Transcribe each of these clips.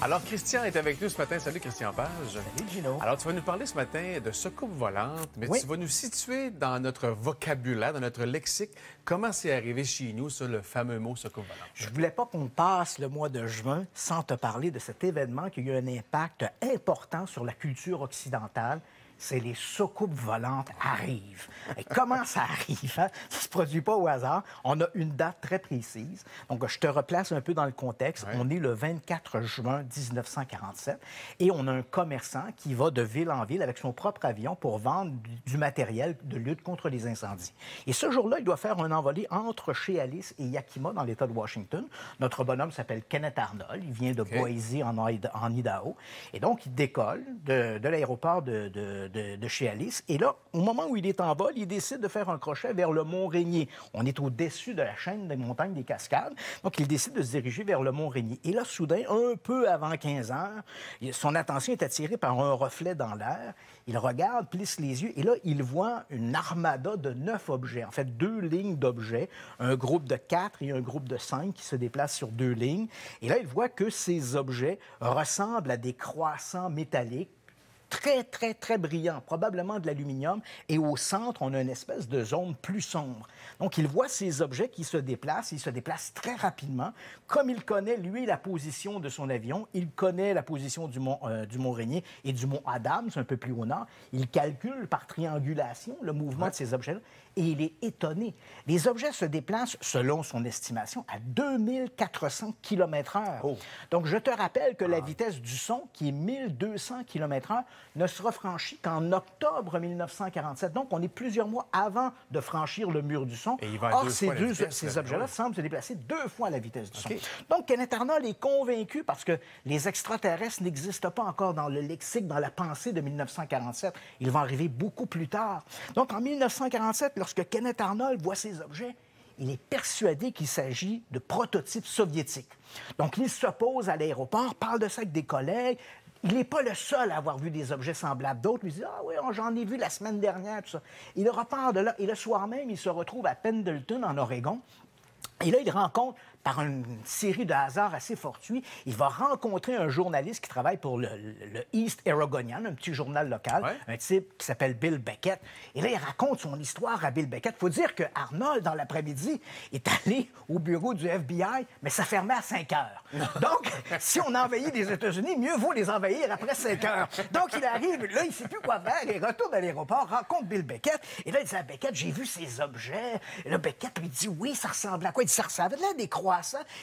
Alors, Christian est avec nous ce matin. Salut, Christian Page. Salut, Gino. Alors, tu vas nous parler ce matin de soucoupe volante, mais Oui. tu vas nous situer dans notre vocabulaire, dans notre lexique, comment c'est arrivé chez nous, ça, le fameux mot soucoupe volante. Je voulais pas qu'on passe le mois de juin sans te parler de cet événement qui a eu un impact important sur la culture occidentale. C'est les soucoupes volantes arrivent. Et comment ça arrive? Hein? Ça ne se produit pas au hasard. On a une date très précise. Donc, je te replace un peu dans le contexte. Ouais. On est le 24 juin 1947 et on a un commerçant qui va de ville en ville avec son propre avion pour vendre du matériel de lutte contre les incendies. Et ce jour-là, il doit faire un envolé entre chez Alice et Yakima dans l'État de Washington. Notre bonhomme s'appelle Kenneth Arnold. Il vient de Boise, en Idaho. Et donc, il décolle de l'aéroport de chez Alice. Et là, au moment où il est en vol, il décide de faire un crochet vers le mont Rainier. On est au-dessus de la chaîne des montagnes des Cascades. Donc, il décide de se diriger vers le mont Rainier. Et là, soudain, un peu avant 15 heures, son attention est attirée par un reflet dans l'air. Il regarde, plisse les yeux, et là, il voit une armada de 9 objets. En fait, 2 lignes d'objets, un groupe de 4 et un groupe de 5 qui se déplacent sur 2 lignes. Et là, il voit que ces objets ressemblent à des croissants métalliques très, très, très brillant, probablement de l'aluminium, et au centre, on a une espèce de zone plus sombre. Donc, il voit ces objets qui se déplacent, ils se déplacent très rapidement. Comme il connaît, lui, la position de son avion, il connaît la position du mont Rainier et du mont Adams, un peu plus au nord, il calcule par triangulation le mouvement de ces objets-là, et il est étonné. Les objets se déplacent, selon son estimation, à 2400 km/h. Oh. Donc, je te rappelle que la vitesse du son, qui est 1200 km/h, ne sera franchie qu'en octobre 1947. Donc, on est plusieurs mois avant de franchir le mur du son. Et il va à Or, deux fois la vitesse, ces là, objets-là oui. semblent se déplacer 2 fois la vitesse du OK. son. Donc, Kenneth Arnold est convaincu parce que les extraterrestres n'existent pas encore dans le lexique, dans la pensée de 1947. Ils vont arriver beaucoup plus tard. Donc, en 1947, lorsque Kenneth Arnold voit ces objets, il est persuadé qu'il s'agit de prototypes soviétiques. Donc, il se pose à l'aéroport, parle de ça avec des collègues. Il n'est pas le seul à avoir vu des objets semblables. D'autres lui disent « Ah oui, j'en ai vu la semaine dernière, tout ça. » Il repart de là. Et le soir même, il se retrouve à Pendleton, en Oregon. Et là, il rencontre, par une série de hasards assez fortuits, il va rencontrer un journaliste qui travaille pour le East Oregonian, un petit journal local, Ouais. un type qui s'appelle Bill Beckett. Et là, il raconte son histoire à Bill Beckett. Il faut dire que Arnold, dans l'après-midi, est allé au bureau du FBI, mais ça fermait à 5 heures. Donc, si on envahit les États-Unis, mieux vaut les envahir après 5 heures. Donc, il arrive, là, il ne sait plus quoi faire. Il retourne à l'aéroport, rencontre Bill Beckett. Et là, il dit à Beckett, j'ai vu ces objets. Et là, Beckett lui dit, oui, ça ressemble à quoi? Il dit, ça ressemblait à des croissants.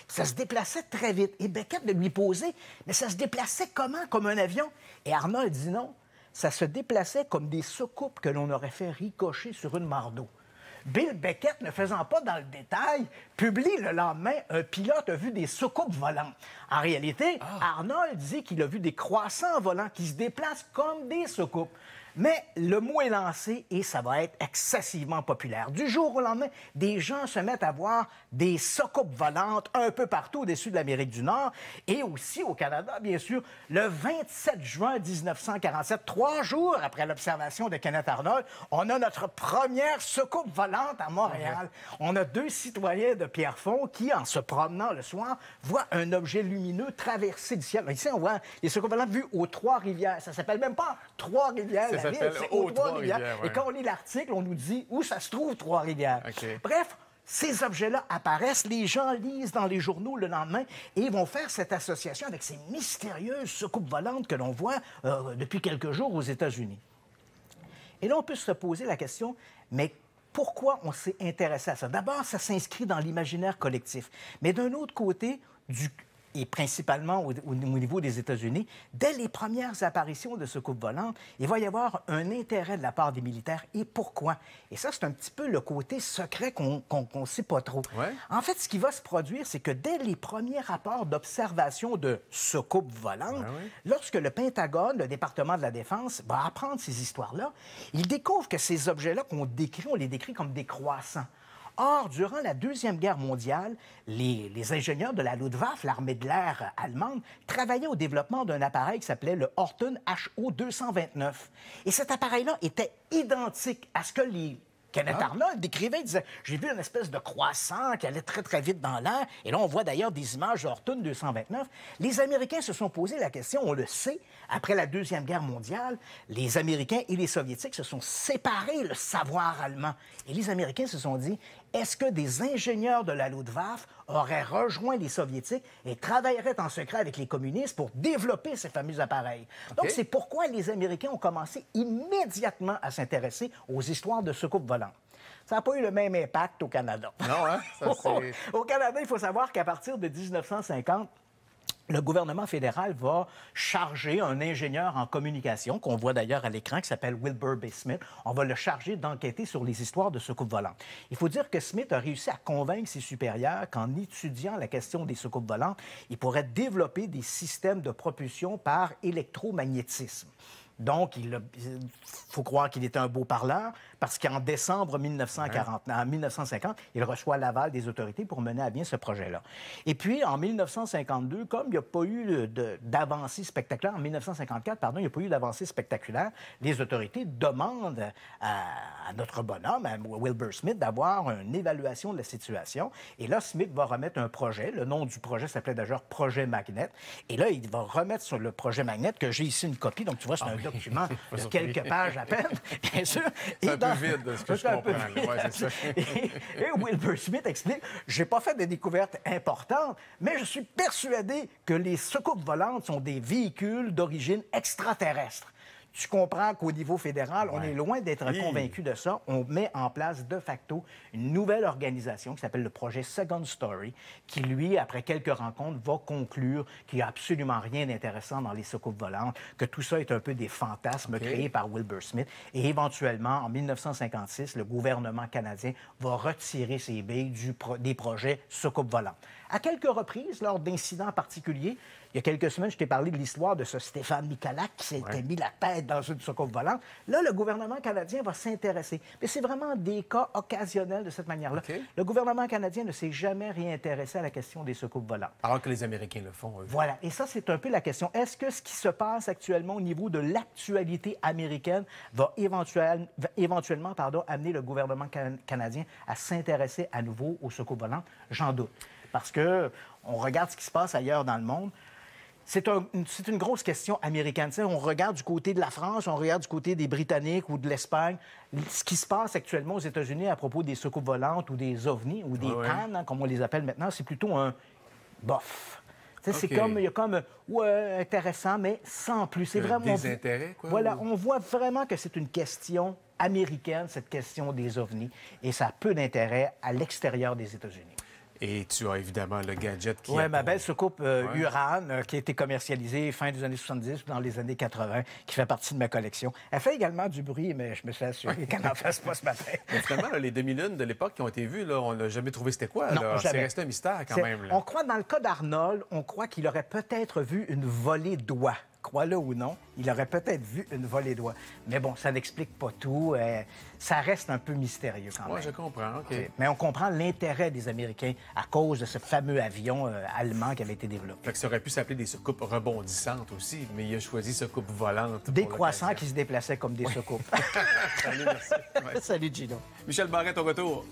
Ça se déplaçait très vite. Et Beckett de lui poser, mais ça se déplaçait comment? Comme un avion? Et Arnold dit non. Ça se déplaçait comme des soucoupes que l'on aurait fait ricocher sur une mare d'eau. Bill Beckett, ne faisant pas dans le détail, publie le lendemain « Un pilote a vu des soucoupes volantes ». En réalité, Arnold dit qu'il a vu des croissants volants qui se déplacent comme des soucoupes. Mais le mot est lancé et ça va être excessivement populaire. Du jour au lendemain, des gens se mettent à voir des soucoupes volantes un peu partout au-dessus de l'Amérique du Nord et aussi au Canada, bien sûr. Le 27 juin 1947, 3 jours après l'observation de Kenneth Arnold, on a notre première soucoupe volante à Montréal. On a 2 citoyens de Pierrefonds qui, en se promenant le soir, voient un objet lumineux traverser le ciel. Ici, on voit les soucoupes volantes vues aux Trois-Rivières. Ça s'appelle même pas Trois-Rivières. Ça s'appelle aux Trois-Rivières, ouais. Et quand on lit l'article, on nous dit où ça se trouve, Trois-Rivières. OK. Bref, ces objets-là apparaissent, les gens lisent dans les journaux le lendemain et ils vont faire cette association avec ces mystérieuses soucoupes volantes que l'on voit depuis quelques jours aux États-Unis. Et là, on peut se poser la question, mais pourquoi on s'est intéressé à ça? D'abord, ça s'inscrit dans l'imaginaire collectif. Mais d'un autre côté, et principalement au niveau des États-Unis, dès les premières apparitions de soucoupes volantes, il va y avoir un intérêt de la part des militaires. Et pourquoi? Et ça, c'est un petit peu le côté secret qu'on ne sait pas trop. Ouais. En fait, ce qui va se produire, c'est que dès les premiers rapports d'observation de soucoupes volantes, lorsque le Pentagone, le département de la Défense, va apprendre ces histoires-là, il découvre que ces objets-là qu'on décrit, on les décrit comme des croissants. Or, durant la Deuxième Guerre mondiale, les ingénieurs de la Luftwaffe, l'armée de l'air allemande, travaillaient au développement d'un appareil qui s'appelait le Horten HO-229. Et cet appareil-là était identique à ce que les Kenneth Arnold décrivait, il disait, j'ai vu une espèce de croissant qui allait très, très vite dans l'air. Et là, on voit d'ailleurs des images de Horton 229. Les Américains se sont posé la question, on le sait, après la Deuxième Guerre mondiale, les Américains et les Soviétiques se sont séparés le savoir allemand. Et les Américains se sont dit, est-ce que des ingénieurs de la Luftwaffe auraient rejoint les Soviétiques et travailleraient en secret avec les communistes pour développer ces fameux appareils? Donc, c'est pourquoi les Américains ont commencé immédiatement à s'intéresser aux histoires de soucoupes volantes. Ça n'a pas eu le même impact au Canada. Non, hein? Au Canada, il faut savoir qu'à partir de 1950, le gouvernement fédéral va charger un ingénieur en communication, qu'on voit d'ailleurs à l'écran, qui s'appelle Wilbur B. Smith. On va le charger d'enquêter sur les histoires de soucoupes volantes. Il faut dire que Smith a réussi à convaincre ses supérieurs qu'en étudiant la question des soucoupes volantes, il pourrait développer des systèmes de propulsion par électromagnétisme. Donc, il faut croire qu'il était un beau parleur, parce qu'en décembre 1950, il reçoit l'aval des autorités pour mener à bien ce projet-là. Et puis, en 1952, comme il n'y a pas eu d'avancée spectaculaire, en 1954, pardon, il n'y a pas eu d'avancée spectaculaire, les autorités demandent à notre bonhomme, à Wilbur Smith, d'avoir une évaluation de la situation. Et là, Smith va remettre un projet. Le nom du projet s'appelait d'ailleurs Projet Magnet. Et là, il va remettre sur le Projet Magnet, que j'ai ici une copie. Donc, tu vois, c'est un document de quelques pages à peine, bien sûr. C'est un peu vide, de ce que je comprends. Ouais, c'est ça. Et Wilbur Smith explique, j'ai pas fait de découvertes importantes, mais je suis persuadé que les soucoupes volantes sont des véhicules d'origine extraterrestre. Tu comprends qu'au niveau fédéral, on est loin d'être convaincu de ça. On met en place de facto une nouvelle organisation qui s'appelle le projet Second Story, qui, lui, après quelques rencontres, va conclure qu'il n'y a absolument rien d'intéressant dans les soucoupes volantes, que tout ça est un peu des fantasmes créés par Wilbur Smith. Et éventuellement, en 1956, le gouvernement canadien va retirer ses billes des projets soucoupes volantes. À quelques reprises, lors d'incidents particuliers, il y a quelques semaines, je t'ai parlé de l'histoire de ce Stéphane Michalak qui s'était mis la tête dans une soucoupe volante. Là, le gouvernement canadien va s'intéresser. Mais c'est vraiment des cas occasionnels de cette manière-là. Le gouvernement canadien ne s'est jamais réintéressé à la question des soucoupes volantes. Alors que les Américains le font, eux. Voilà. Et ça, c'est un peu la question. Est-ce que ce qui se passe actuellement au niveau de l'actualité américaine va éventuellement amener le gouvernement canadien à s'intéresser à nouveau aux soucoupes volantes? J'en doute. Parce que on regarde ce qui se passe ailleurs dans le monde. C'est une grosse question américaine. Tu sais, on regarde du côté de la France, on regarde du côté des Britanniques ou de l'Espagne. Ce qui se passe actuellement aux États-Unis à propos des soucoupes volantes ou des ovnis ou des pannes, hein, comme on les appelle maintenant, c'est plutôt un bof. Tu sais, c'est comme, il y a comme, intéressant, mais sans plus. C'est vraiment... Des intérêts, quoi? Voilà, on voit vraiment que c'est une question américaine, cette question des ovnis, et ça a peu d'intérêt à l'extérieur des États-Unis. Et tu as évidemment le gadget qui... Oui, ma belle soucoupe Uran, qui a été commercialisée fin des années 70 ou dans les années 80, qui fait partie de ma collection. Elle fait également du bruit, mais je me suis assuré qu'elle n'en fasse pas ce matin. Mais finalement, les demi-lunes de l'époque qui ont été vues, là, on n'a jamais trouvé c'était quoi. Non, c'est resté un mystère quand même. Là. On croit, dans le cas d'Arnold, on croit qu'il aurait peut-être vu une volée d'oies. Crois-le ou non, il aurait peut-être vu une volée d'oies. Mais bon, ça n'explique pas tout. Ça reste un peu mystérieux quand même. Oui, je comprends. OK. Mais on comprend l'intérêt des Américains à cause de ce fameux avion allemand qui avait été développé. Fait que ça aurait pu s'appeler des soucoupes rebondissantes aussi, mais il a choisi soucoupes volantes. Des croissants qui se déplaçaient comme des soucoupes. Salut, merci. Salut, Gino. Michel Barrette, au retour.